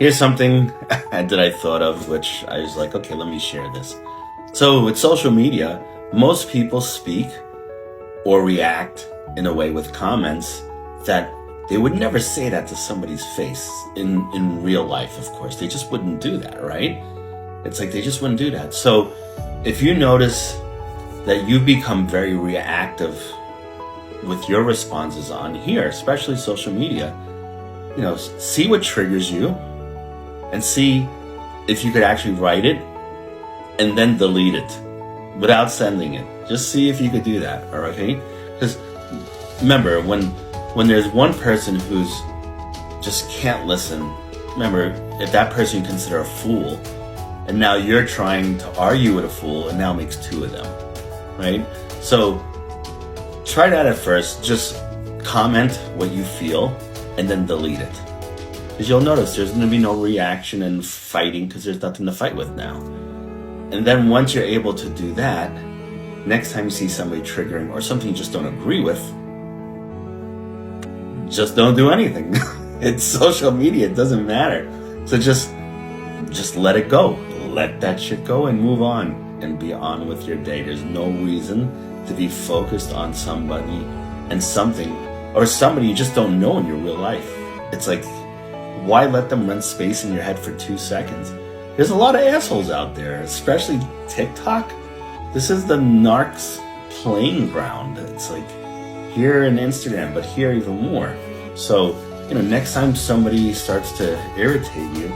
here's something that I thought of, which I was like, okay, let me share this. So with social media, most people speak or react in a way with comments that they would never say that to somebody's face in real life, of course. They just wouldn't do that, right? It's like they just wouldn't do that. So if you notice that you become very reactive with your responses on here, especially social media, see what triggers you and see if you could actually write it and then delete it without sending it. Just see if you could do that, all right? Okay? Because remember, when there's one person who's just can't listen, remember, if that person you consider a fool, and now you're trying to argue with a fool, it now makes two of them, right? So try that at first. Just comment what you feel and then delete it. Because you'll notice there's going to be no reaction and fighting because there's nothing to fight with now. And then once you're able to do that, next time you see somebody triggering or something you just don't agree with, just don't do anything. It's social media, it doesn't matter. So just let it go. Let that shit go and move on and be on with your day. There's no reason to be focused on somebody and something or somebody you just don't know in your real life. It's like, why let them rent space in your head for 2 seconds? There's a lot of assholes out there, especially TikTok. This is the narcs playing ground. It's like here in Instagram, but here even more. So, next time somebody starts to irritate you,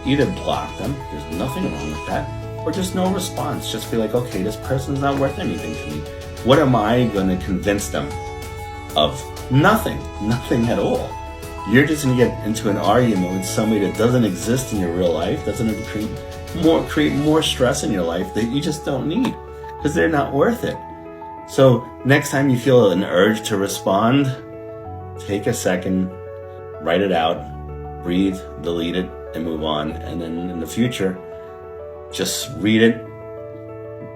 either block them, there's nothing wrong with that, or just no response. Just be like, okay, this person's not worth anything to me. What am I going to convince them of? Nothing at all. You're just going to get into an argument with somebody that doesn't exist in your real life, doesn't create more stress in your life that you just don't need, because they're not worth it. So next time you feel an urge to respond, take a second, write it out, breathe, delete it, and move on. And then in the future, just read it,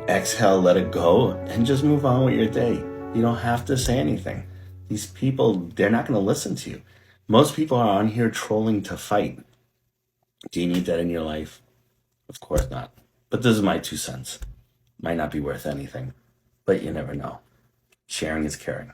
exhale, let it go, and just move on with your day. You don't have to say anything. These people, they're not going to listen to you. Most people are on here trolling to fight. Do you need that in your life? Of course not. But this is my 2 cents. Might not be worth anything, but you never know. Sharing is caring.